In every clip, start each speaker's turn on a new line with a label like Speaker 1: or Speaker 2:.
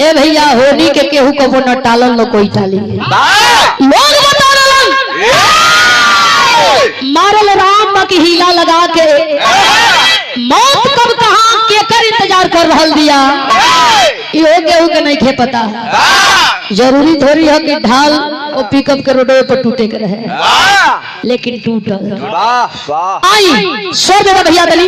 Speaker 1: ए भैया होली के केहू को न टालन न कोई टाली लोग बता मारल राम की हीला लगा के मौत कब कहां केकर इंतजार कर रहा दिया ये केहू के नहीं खे पता जरूरी थोड़ी है कि ढाल और पिकअप के रोडवे पर टूटे के रहे लेकिन टूटल आई सो दे भैया दली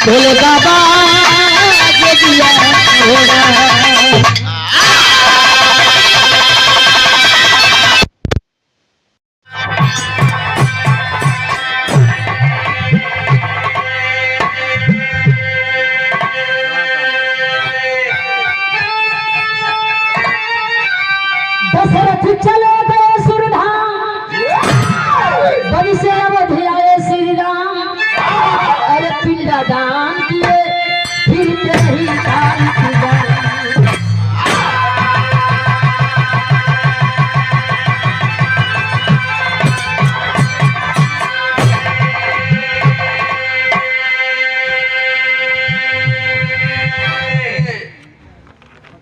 Speaker 1: भोले बाबा जे दिया दशरथ चले गए सुरधाम बलि से अवधि आए श्री राम अरे पिंडा दान किए फिर तेरी काल की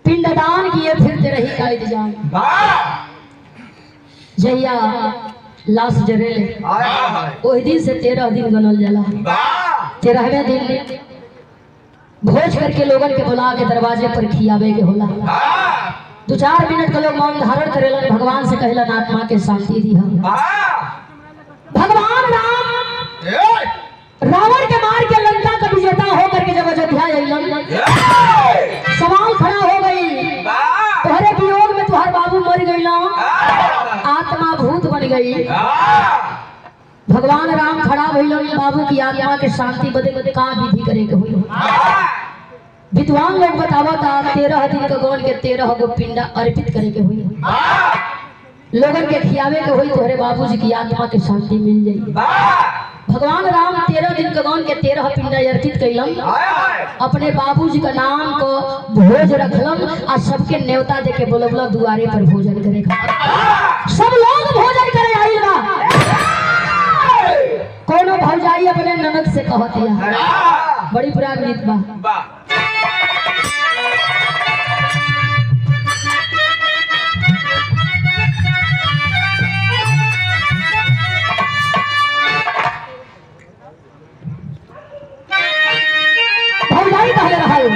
Speaker 1: पिंडदान किए फिर तेरी काल की जान जहिया लाश जरेले ओहि दिन से 13 दिन गनल जाला 13वें दिन भोज करके लोगन के बुला के दरवाजे पर खियावे के होला 2-4 मिनट का लोग मौन धारण करेलन भगवान से कहलन आत्मा के शांति दी भगवान राम रावण के मार के लंका का विजेता होकर के जब अयोध्या अइलन सवाल खड़ा हो गई तोहरे वियोग में तुहार बाबू मर गइल आत्मा भूत बन गई भगवान राम खड़ा भइलन बाबू की आत्मा के शांति बदे का विधि करे के हुई विद्वान लोग बतावत 13 दिन के गौन के 13 गो पिंडा अर्पित करे के हुई लोगन के खियावे के हुई तोहरे बाबूजी की आत्मा के शांति मिल जाई भगवान राम 13 दिन के गौन के 13 पिंडा अर्पित कैलन अपने बाबूजी का नाम को भोज रखलन और सबके न्योता दे के बोलबला दुआरे पर भोजन करे सब लोग भोजन करे आइल बा कोनो भौजाई अपने ननद से कहतिया बड़ी पुरान गीत बा भौजाई कहले रहल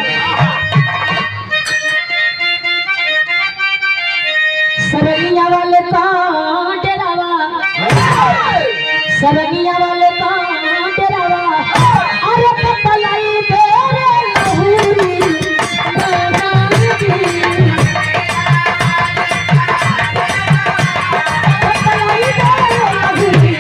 Speaker 1: सरनिया वाले कांटे रावा सरनिया वाले कांटे रावा अरे पपलाई तेरे लहूरी पपलाई तेरे लहूरी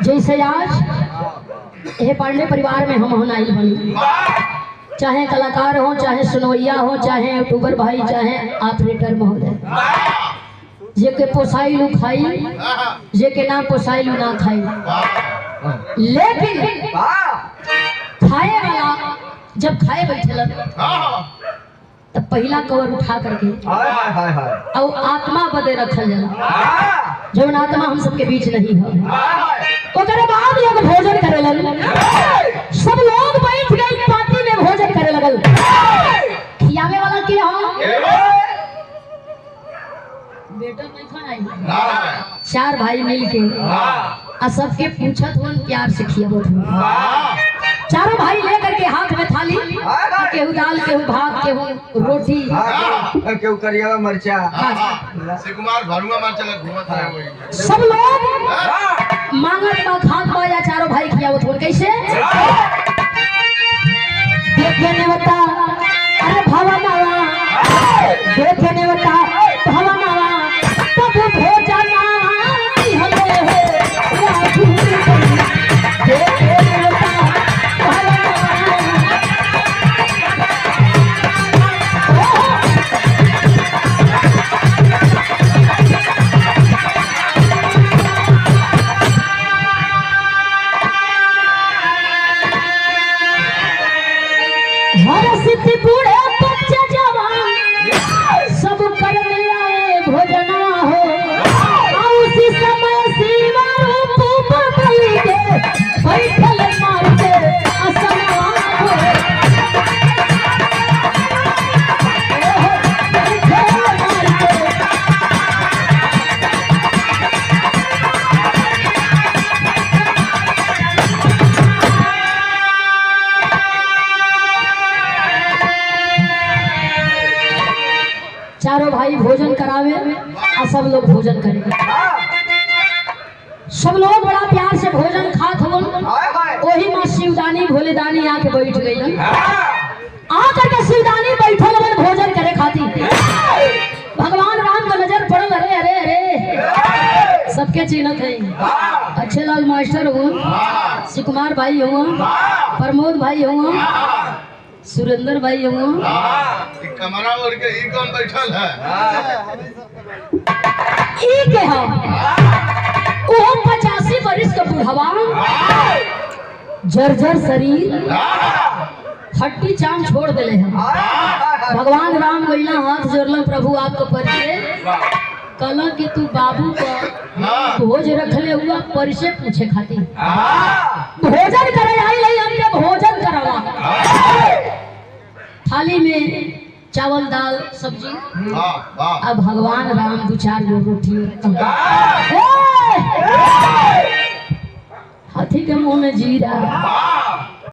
Speaker 1: जैसे आज यह पांडे परिवार में हम होना ही बनी चाहे कलाकार हो चाहे सुनवैया हो चाहे यूट्यूबर भाई चाहे ऑपरेटर महोदय जे के पोसाइलू खाई जे के ना पोसाइलू ना खाई लेकिन खाए वाला जब खाए बैठे तब पहला कवर उठा करके और आत्मा बदे रखल जाला जो आत्मा हम सबके बीच नहीं है ओकरे बाद लोग भोजन करे लगल सब लोग बैठ गए पार्टी में भोजन करे लगल खियावे वाला के हो बेटा नहीं खाना 4 भाई मिल के आ सबके पूछत होन प्यार से खियावत हो चारों भाई लेकर के हाथ में थाली केहू दाल केहू भात केहू रोटी
Speaker 2: केहू करिया मरचा
Speaker 3: कुमार भरुआ मरचा लग घुमत है वही
Speaker 1: सब लोग मांगत बा खात बा या चारों भाई खियावत हो कैसे देखने बता अरे भवनवा देखने बता भवनवा तो भोजना हो उसी समय शिव रूप बदल के बैठल मार के असनवा हो चारों भाई भोजन करावे और सब लोग भोजन करेंगे। सब लोग बड़ा प्यार से भोजन खात हो। वही माँ शिवदानी भोलेदानी आके बैठ गई। आकर के शिवदानी बैठल अपन भोजन करे खाती। भगवान राम का नजर पड़ल। अरे अरे अरे सबके चिन्हत है। अच्छे लाल मास्टर हुआ, शिवकुमार भाई हुआ, प्रमोद भाई हुआ, सुरेंद्र भाई हुआ,
Speaker 3: कमरा ओढ़ के ही कौन बैठल है?
Speaker 1: ई के हम वो 85 वर्ष का बुढ़वा, जर्जर शरीर, हड्डी चाम छोड़ दिले हैं। भगवान राम गईला हाथ जोड़ल, प्रभु आपको परिचय कल कि तू बाबू का भोज रखले हुआ परिचय पूछे खातिर भोजन करे आई हमके भोजन करवा। थाली में चावल दाल सब्जी। अब भगवान राम 2-4 गो रोटी। हाथी के मुंह में जीरा,